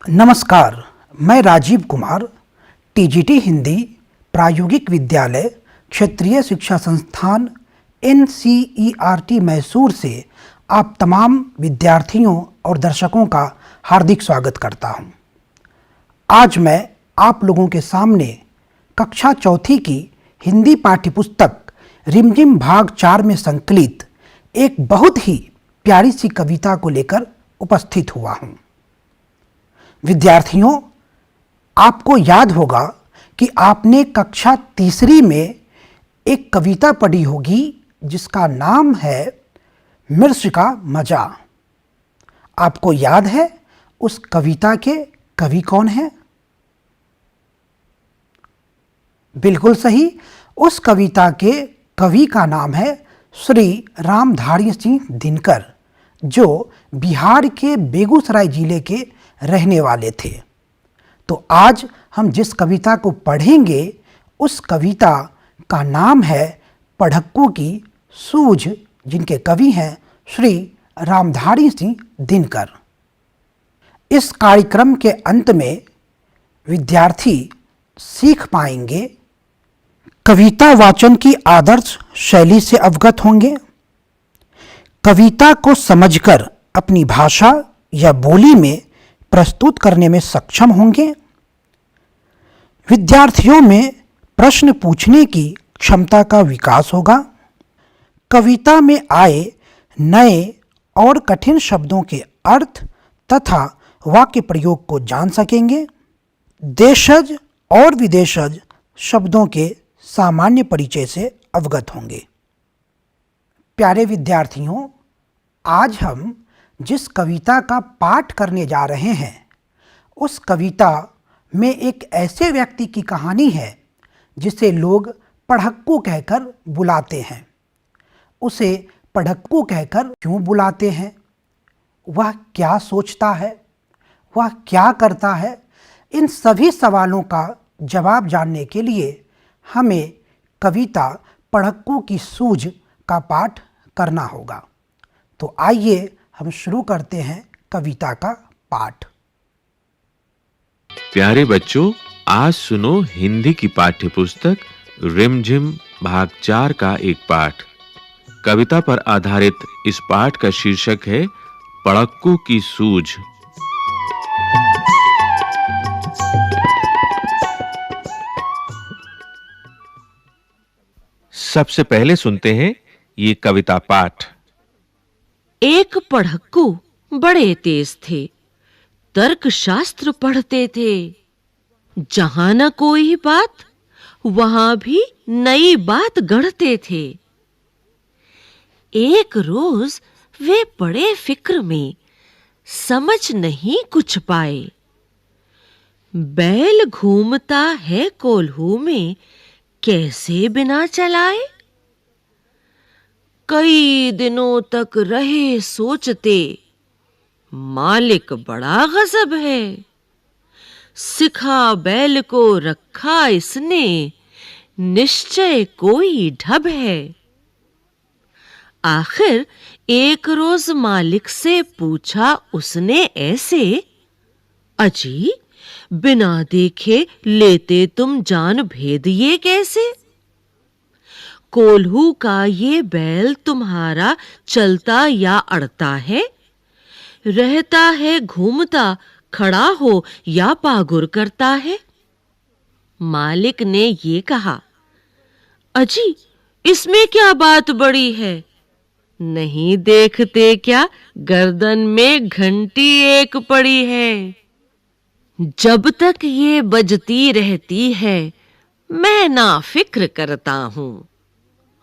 नमस्कार, मैं राजीव कुमार, टीजीटी हिंदी प्रायोगिक विद्यालय क्षेत्रीय शिक्षा संस्थान NCERT मैसूर से आप तमाम विद्यार्थियों और दर्शकों का हार्दिक स्वागत करता हूं। आज मैं आप लोगों के सामने कक्षा चौथी की हिंदी पाठ्यपुस्तक रिमझिम भाग 4 में संकलित एक बहुत ही प्यारी सी कविता को लेकर उपस्थित हुआ हूं। विद्यार्थियों, आपको याद होगा कि आपने कक्षा तीसरी में एक कविता पढ़ी होगी जिसका नाम है मिर्च का मजा। आपको याद है उस कविता के कवि कौन हैं? बिल्कुल सही, उस कविता के कवि का नाम है श्री रामधारी सिंह दिनकर, जो बिहार के बेगूसराय जिले के रहने वाले थे। तो आज हम जिस कविता को पढ़ेंगे उस कविता का नाम है पढ़क्कू की सूझ, जिनके कवि हैं श्री रामधारी सिंह दिनकर। इस कार्यक्रम के अंत में विद्यार्थी सीख पाएंगे, कविता वाचन की आदर्श शैली से अवगत होंगे, कविता को समझकर अपनी भाषा या बोली में प्रस्तुत करने में सक्षम होंगे, विद्यार्थियों में प्रश्न पूछने की क्षमता का विकास होगा, कविता में आए नए और कठिन शब्दों के अर्थ तथा वाक्य प्रयोग को जान सकेंगे, देशज और विदेशज शब्दों के सामान्य परिचय से अवगत होंगे। प्यारे विद्यार्थियों, आज हम जिस कविता का पाठ करने जा रहे हैं उस कविता में एक ऐसे व्यक्ति की कहानी है जिसे लोग पढ़क्कू कहकर बुलाते हैं। उसे पढ़क्कू कहकर क्यों बुलाते हैं, वह क्या सोचता है, वह क्या करता है, इन सभी सवालों का जवाब जानने के लिए हमें कविता पढ़क्कू की सूझ का पाठ करना होगा। तो आइए हम शुरू करते हैं कविता का पाठ। प्यारे बच्चों, आज सुनो हिंदी की पाठ्यपुस्तक रिमझिम भाग 4 का एक पाठ। कविता पर आधारित इस पाठ का शीर्षक है पढ़क्कू की सूझ। सबसे पहले सुनते हैं ये कविता पाठ। एक पढ़क्कू बड़े तेज थे, तर्कशास्त्र पढ़ते थे। जहां न कोई बात वहां भी नई बात गढ़ते थे। एक रोज वे बड़े फिक्र में, समझ नहीं कुछ पाए। बैल घूमता है कोल्हू में, कैसे बिना चलाए। कई दिनों तक रहे सोचते, मालिक बड़ा गजब है। सिखा बैल को रखा इसने, निश्चय कोई ढब है। आखिर एक रोज मालिक से पूछा उसने ऐसे, अजी बिना देखे लेते तुम जान भेद ये कैसे। कोल्हू का ये बैल तुम्हारा चलता या अड़ता है, रहता है घूमता, खड़ा हो या पागुर करता है। मालिक ने ये कहा, अजी इसमें क्या बात बड़ी है। नहीं देखते क्या गर्दन में घंटी एक पड़ी है। जब तक ये बजती रहती है, मैं ना फिक्र करता हूं।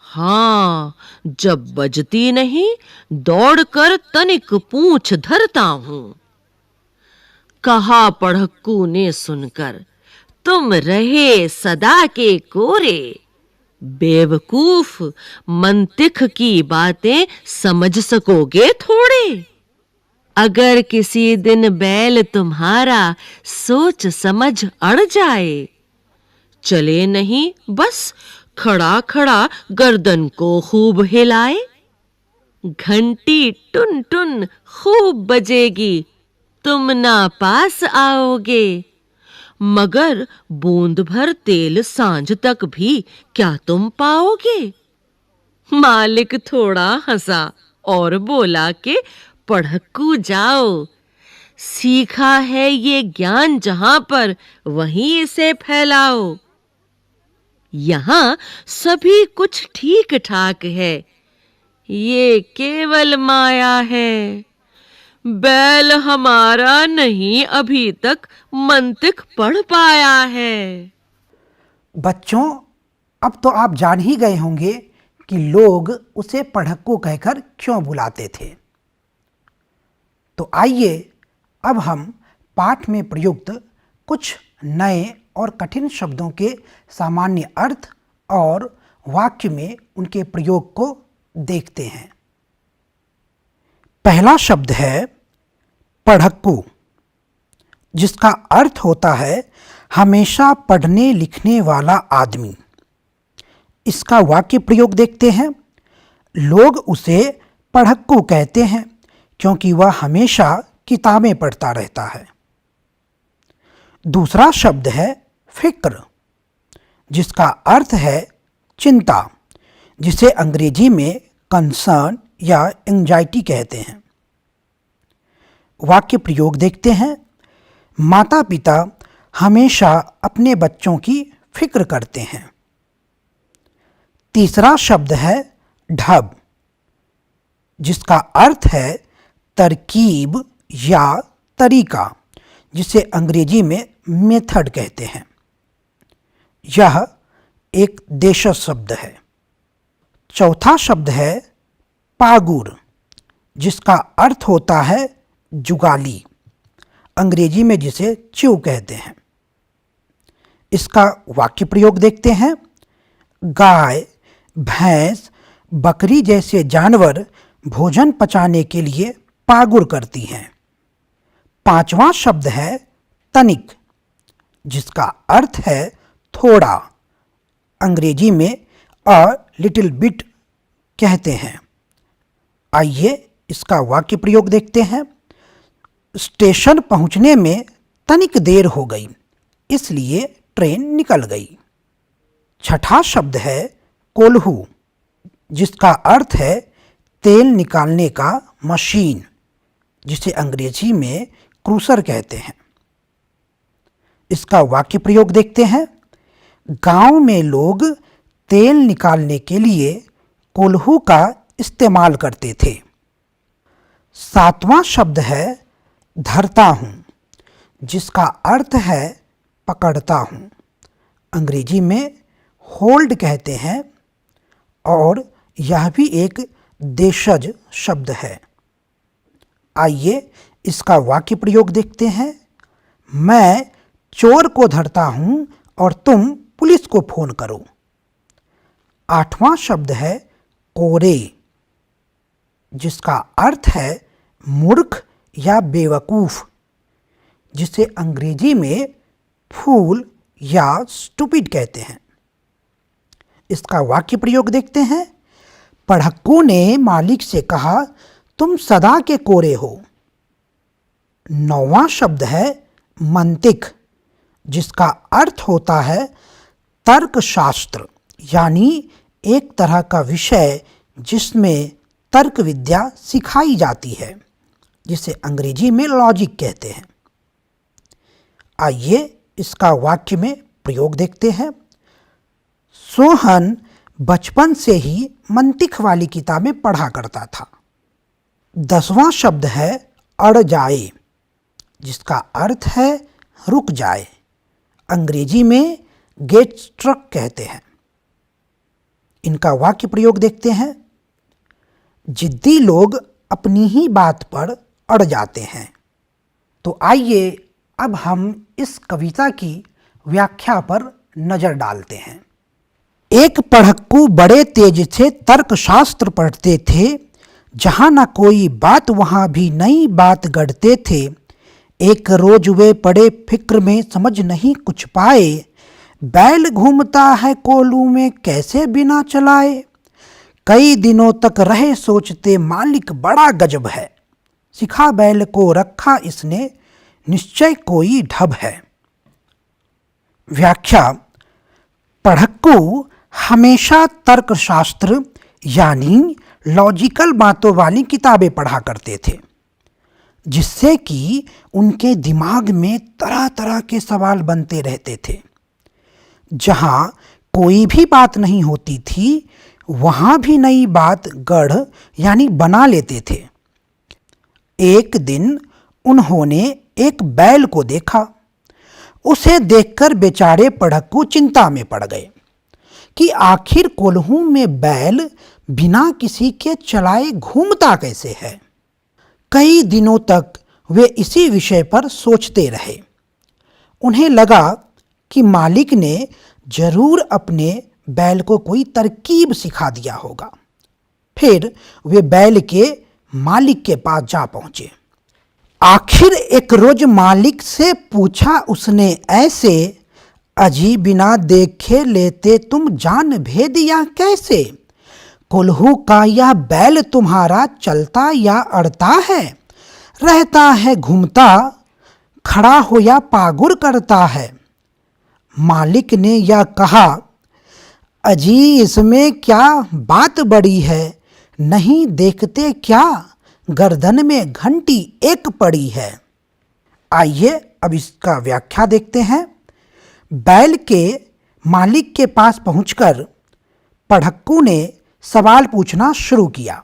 हाँ, जब बजती नहीं, दौड़कर तनिक पूंछ धरता हूं। कहा पढ़क्कू ने सुनकर, तुम रहे सदा के कोरे। बेवकूफ, मंतिख की बातें समझ सकोगे थोड़े। अगर किसी दिन बैल तुम्हारा सोच समझ अड़ जाए, चले नहीं बस खड़ा खड़ा गर्दन को खूब हिलाए। घंटी टुन टुन खूब बजेगी, तुम नापास आओगे, मगर बूंद भर तेल सांझ तक भी क्या तुम पाओगे? मालिक थोड़ा हंसा और बोला कि पढ़क्कू जाओ, सीखा है ये ज्ञान जहां पर वहीं इसे फैलाओ। यहां सभी कुछ ठीक ठाक है, ये केवल माया है। बैल हमारा नहीं अभी तक मंतिक पढ़ पाया है। बच्चों, अब तो आप जान ही गए होंगे कि लोग उसे पढ़क्कू कहकर क्यों बुलाते थे। तो आइए अब हम पाठ में प्रयुक्त कुछ नए और कठिन शब्दों के सामान्य अर्थ और वाक्य में उनके प्रयोग को देखते हैं। पहला शब्द है पढ़क्कू, जिसका अर्थ होता है हमेशा पढ़ने लिखने वाला आदमी। इसका वाक्य प्रयोग देखते हैं। लोग उसे पढ़क्कू कहते हैं क्योंकि वह हमेशा किताबें पढ़ता रहता है। दूसरा शब्द है फिक्र, जिसका अर्थ है चिंता, जिसे अंग्रेजी में कंसर्न या एंजाइटी कहते हैं। वाक्य प्रयोग देखते हैं। माता पिता हमेशा अपने बच्चों की फिक्र करते हैं। तीसरा शब्द है ढब, जिसका अर्थ है तरकीब या तरीका, जिसे अंग्रेजी में मेथड कहते हैं। यह एक देशज शब्द है। चौथा शब्द है पागुर, जिसका अर्थ होता है जुगाली, अंग्रेजी में जिसे च्यू कहते हैं। इसका वाक्य प्रयोग देखते हैं। गाय, भैंस, बकरी जैसे जानवर भोजन पचाने के लिए पागुर करती हैं। पांचवा शब्द है तनिक, जिसका अर्थ है थोड़ा, अंग्रेजी में अ लिटिल बिट कहते हैं। आइए इसका वाक्य प्रयोग देखते हैं। स्टेशन पहुंचने में तनिक देर हो गई, इसलिए ट्रेन निकल गई। छठा शब्द है कोल्हू, जिसका अर्थ है तेल निकालने का मशीन, जिसे अंग्रेजी में क्रूसर कहते हैं। इसका वाक्य प्रयोग देखते हैं। गांव में लोग तेल निकालने के लिए कोल्हू का इस्तेमाल करते थे। सातवां शब्द है धरता हूँ, जिसका अर्थ है पकड़ता हूँ, अंग्रेजी में होल्ड कहते हैं और यह भी एक देशज शब्द है। आइए इसका वाक्य प्रयोग देखते हैं। मैं चोर को धरता हूँ और तुम पुलिस को फोन करो। आठवां शब्द है कोरे, जिसका अर्थ है मूर्ख या बेवकूफ़, जिसे अंग्रेजी में फूल या स्टूपिड कहते हैं। इसका वाक्य प्रयोग देखते हैं। पढ़क्कू ने मालिक से कहा, तुम सदा के कोरे हो। नौवां शब्द है मंतिक, जिसका अर्थ होता है तर्कशास्त्र, यानी एक तरह का विषय जिसमें तर्क विद्या सिखाई जाती है, जिसे अंग्रेजी में लॉजिक कहते हैं। आइए इसका वाक्य में प्रयोग देखते हैं। सोहन बचपन से ही मंतिक वाली किताबें पढ़ा करता था। 10वां शब्द है अड़ जाए, जिसका अर्थ है रुक जाए, अंग्रेजी में गेट स्ट्रक कहते हैं। इनका वाक्य प्रयोग देखते हैं। जिद्दी लोग अपनी ही बात पर अड़ जाते हैं। तो आइए अब हम इस कविता की व्याख्या पर नज़र डालते हैं। एक पढ़क्कू बड़े तेज से तर्कशास्त्र पढ़ते थे, जहाँ न कोई बात वहाँ भी नई बात गढ़ते थे। एक रोज वे पड़े फिक्र में समझ नहीं कुछ पाए, बैल घूमता है कोलू में कैसे बिना चलाए। कई दिनों तक रहे सोचते मालिक बड़ा गजब है, सिखा बैल को रखा इसने, निश्चय कोई ढब है। व्याख्या: पढ़क्कू हमेशा तर्कशास्त्र यानी लॉजिकल बातों वाली किताबें पढ़ा करते थे, जिससे कि उनके दिमाग में तरह तरह के सवाल बनते रहते थे। जहाँ कोई भी बात नहीं होती थी, वहाँ भी नई बात गढ़ यानी बना लेते थे। एक दिन उन्होंने एक बैल को देखा। उसे देखकर बेचारे पढ़क्कू चिंता में पड़ गए कि आखिर कोल्हू में बैल बिना किसी के चलाए घूमता कैसे है। कई दिनों तक वे इसी विषय पर सोचते रहे। उन्हें लगा कि मालिक ने जरूर अपने बैल को कोई तरकीब सिखा दिया होगा। फिर वे बैल के मालिक के पास जा पहुंचे। आखिर एक रोज मालिक से पूछा उसने ऐसे, अजी बिना देखे लेते तुम जान भेद या कैसे? कोल्हू का यह बैल तुम्हारा चलता या अड़ता है, रहता है घूमता, खड़ा हो या पागुर करता है। मालिक ने यह कहा, अजी इसमें क्या बात बड़ी है, नहीं देखते क्या गर्दन में घंटी एक पड़ी है। आइए अब इसका व्याख्या देखते हैं। बैल के मालिक के पास पहुंचकर पढ़क्कू ने सवाल पूछना शुरू किया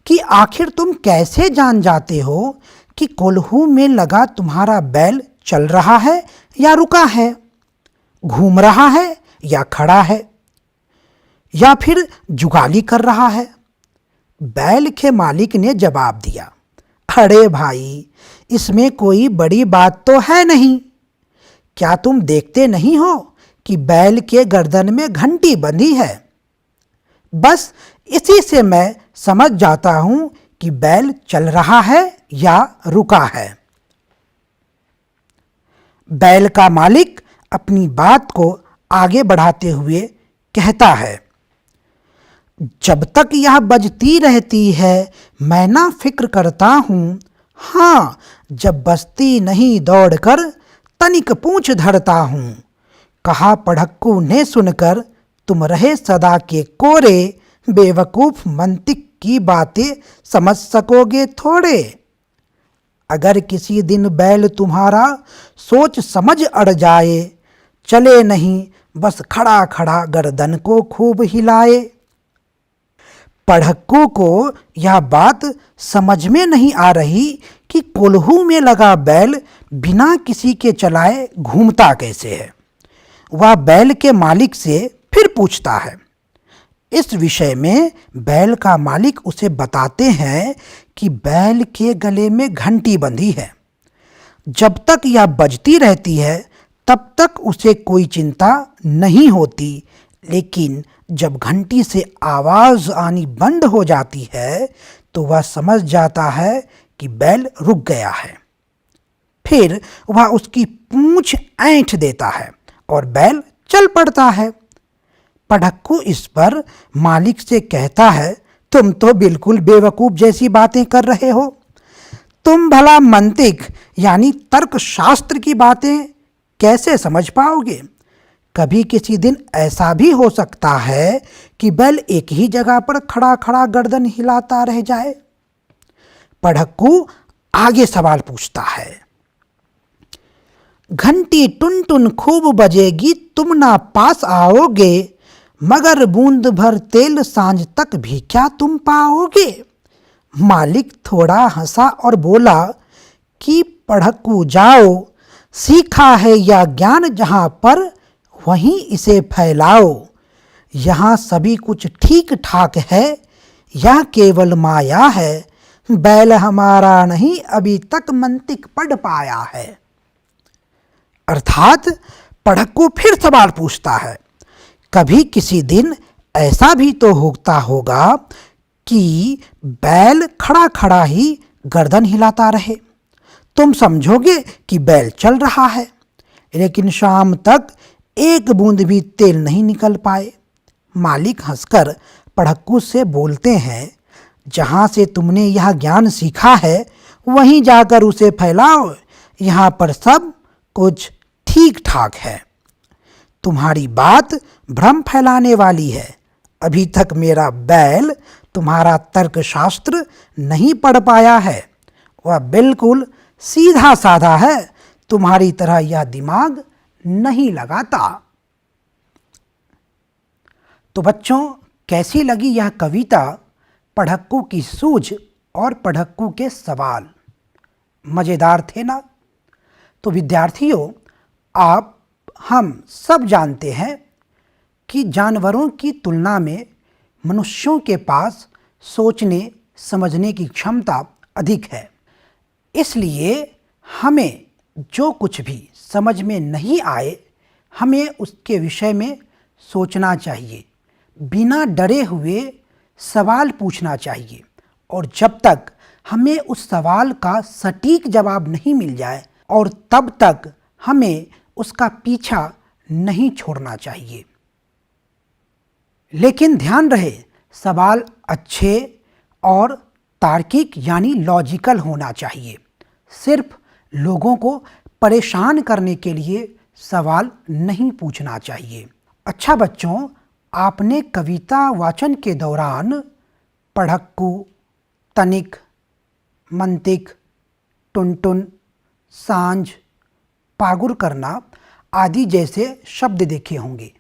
कि आखिर तुम कैसे जान जाते हो कि कोल्हू में लगा तुम्हारा बैल चल रहा है या रुका है, घूम रहा है या खड़ा है, या फिर जुगाली कर रहा है। बैल के मालिक ने जवाब दिया, अरे भाई, इसमें कोई बड़ी बात तो है नहीं। क्या तुम देखते नहीं हो कि बैल के गर्दन में घंटी बंधी है? बस इसी से मैं समझ जाता हूं कि बैल चल रहा है या रुका है। बैल का मालिक अपनी बात को आगे बढ़ाते हुए कहता है, जब तक यह बजती रहती है मैं ना फिक्र करता हूँ, हाँ जब बजती नहीं दौड़कर तनिक पूंछ धरता हूँ। कहा पढ़क्कू ने सुनकर, तुम रहे सदा के कोरे, बेवकूफ मंतिक की बातें समझ सकोगे थोड़े। अगर किसी दिन बैल तुम्हारा सोच समझ अड़ जाए, चले नहीं बस खड़ा खड़ा गर्दन को खूब हिलाए। पढ़क्कू को यह बात समझ में नहीं आ रही कि कोल्हू में लगा बैल बिना किसी के चलाए घूमता कैसे है। वह बैल के मालिक से फिर पूछता है। इस विषय में बैल का मालिक उसे बताते हैं कि बैल के गले में घंटी बंधी है। जब तक यह बजती रहती है तब तक उसे कोई चिंता नहीं होती, लेकिन जब घंटी से आवाज़ आनी बंद हो जाती है तो वह समझ जाता है कि बैल रुक गया है। फिर वह उसकी पूंछ ऐंठ देता है और बैल चल पड़ता है। पढ़क्कू इस पर मालिक से कहता है, तुम तो बिल्कुल बेवकूफ़ जैसी बातें कर रहे हो। तुम भला मंतिक यानी तर्कशास्त्र की बातें कैसे समझ पाओगे? कभी किसी दिन ऐसा भी हो सकता है कि बैल एक ही जगह पर खड़ा खड़ा गर्दन हिलाता रह जाए। पढ़क्कू आगे सवाल पूछता है, घंटी टुन टुन खूब बजेगी, तुम ना पास आओगे, मगर बूंद भर तेल सांझ तक भी क्या तुम पाओगे? मालिक थोड़ा हंसा और बोला कि पढ़क्कू जाओ, सीखा है या ज्ञान जहाँ पर वहीं इसे फैलाओ। यहाँ सभी कुछ ठीक ठाक है, यह केवल माया है, बैल हमारा नहीं अभी तक मंतिक पढ़ पाया है। अर्थात पढ़क्कू फिर सवाल पूछता है, कभी किसी दिन ऐसा भी तो होता होगा कि बैल खड़ा खड़ा ही गर्दन हिलाता रहे, तुम समझोगे कि बैल चल रहा है, लेकिन शाम तक एक बूंद भी तेल नहीं निकल पाए। मालिक हंसकर पढ़क्कू से बोलते हैं, जहाँ से तुमने यह ज्ञान सीखा है वहीं जाकर उसे फैलाओ। यहाँ पर सब कुछ ठीक ठाक है। तुम्हारी बात भ्रम फैलाने वाली है। अभी तक मेरा बैल तुम्हारा तर्कशास्त्र नहीं पढ़ पाया है। वह बिल्कुल सीधा साधा है, तुम्हारी तरह यह दिमाग नहीं लगाता। तो बच्चों, कैसी लगी यह कविता पढ़क्कू की सूझ और पढ़क्कू के सवाल? मज़ेदार थे ना? तो विद्यार्थियों, हम सब जानते हैं कि जानवरों की तुलना में मनुष्यों के पास सोचने समझने की क्षमता अधिक है। इसलिए हमें जो कुछ भी समझ में नहीं आए, हमें उसके विषय में सोचना चाहिए, बिना डरे हुए सवाल पूछना चाहिए। और जब तक हमें उस सवाल का सटीक जवाब नहीं मिल जाए और तब तक हमें उसका पीछा नहीं छोड़ना चाहिए। लेकिन ध्यान रहे, सवाल अच्छे और तार्किक यानी लॉजिकल होना चाहिए। सिर्फ लोगों को परेशान करने के लिए सवाल नहीं पूछना चाहिए। अच्छा बच्चों, आपने कविता वाचन के दौरान पढ़क्कू, तनिक, मंतिक, टुनटुन, सांझ, पागुर करना आदि जैसे शब्द देखे होंगे।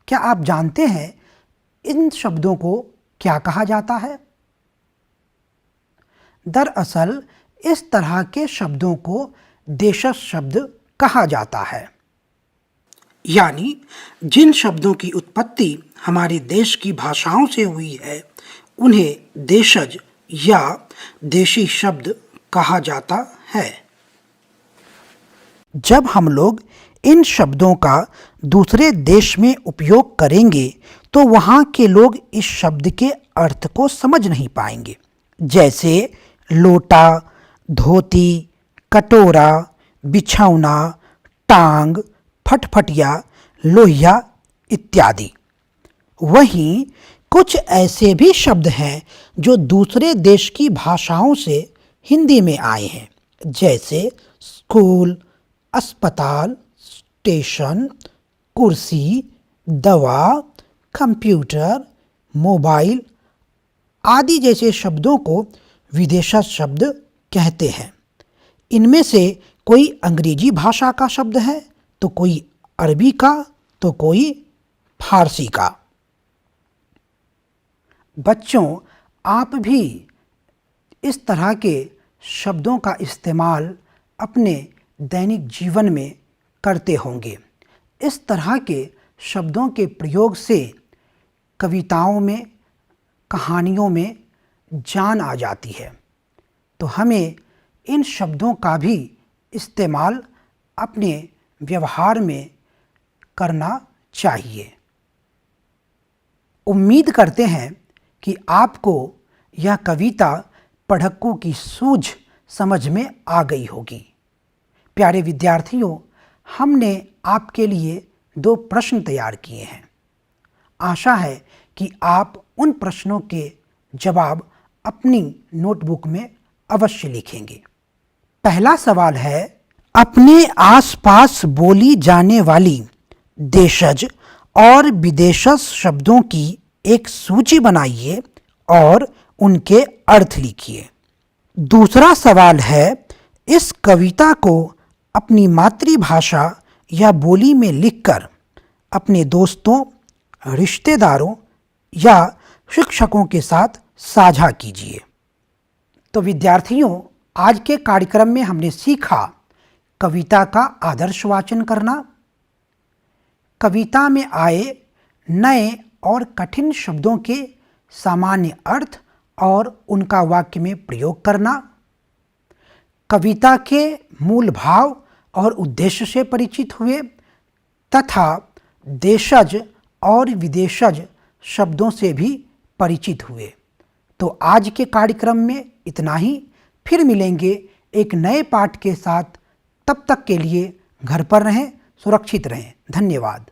क्या आप जानते हैं इन शब्दों को क्या कहा जाता है? दरअसल इस तरह के शब्दों को देशज शब्द कहा जाता है। यानी जिन शब्दों की उत्पत्ति हमारे देश की भाषाओं से हुई है उन्हें देशज या देशी शब्द कहा जाता है। जब हम लोग इन शब्दों का दूसरे देश में उपयोग करेंगे तो वहाँ के लोग इस शब्द के अर्थ को समझ नहीं पाएंगे। जैसे लोटा, धोती, कटोरा, बिछौना, टांग, फटफटिया, लोहिया इत्यादि। वहीं कुछ ऐसे भी शब्द हैं जो दूसरे देश की भाषाओं से हिंदी में आए हैं, जैसे स्कूल, अस्पताल, स्टेशन, कुर्सी, दवा, कंप्यूटर, मोबाइल आदि जैसे शब्दों को विदेशज शब्द कहते हैं। इनमें से कोई अंग्रेजी भाषा का शब्द है, तो कोई अरबी का, तो कोई फारसी का। बच्चों, आप भी इस तरह के शब्दों का इस्तेमाल अपने दैनिक जीवन में करते होंगे। इस तरह के शब्दों के प्रयोग से कविताओं में, कहानियों में जान आ जाती है। तो हमें इन शब्दों का भी इस्तेमाल अपने व्यवहार में करना चाहिए। उम्मीद करते हैं कि आपको यह कविता पढ़क्कू की सूझ समझ में आ गई होगी। प्यारे विद्यार्थियों, हमने आपके लिए 2 प्रश्न तैयार किए हैं। आशा है कि आप उन प्रश्नों के जवाब अपनी नोटबुक में अवश्य लिखेंगे। पहला सवाल है, अपने आसपास बोली जाने वाली देशज और विदेशज शब्दों की एक सूची बनाइए और उनके अर्थ लिखिए। दूसरा सवाल है, इस कविता को अपनी मातृभाषा या बोली में लिखकर अपने दोस्तों, रिश्तेदारों या शिक्षकों के साथ साझा कीजिए। तो विद्यार्थियों, आज के कार्यक्रम में हमने सीखा कविता का आदर्श वाचन करना, कविता में आए नए और कठिन शब्दों के सामान्य अर्थ और उनका वाक्य में प्रयोग करना, कविता के मूल भाव और उद्देश्य से परिचित हुए तथा देशज और विदेशज शब्दों से भी परिचित हुए। तो आज के कार्यक्रम में इतना ही। फिर मिलेंगे एक नए पाठ के साथ। तब तक के लिए घर पर रहें, सुरक्षित रहें। धन्यवाद।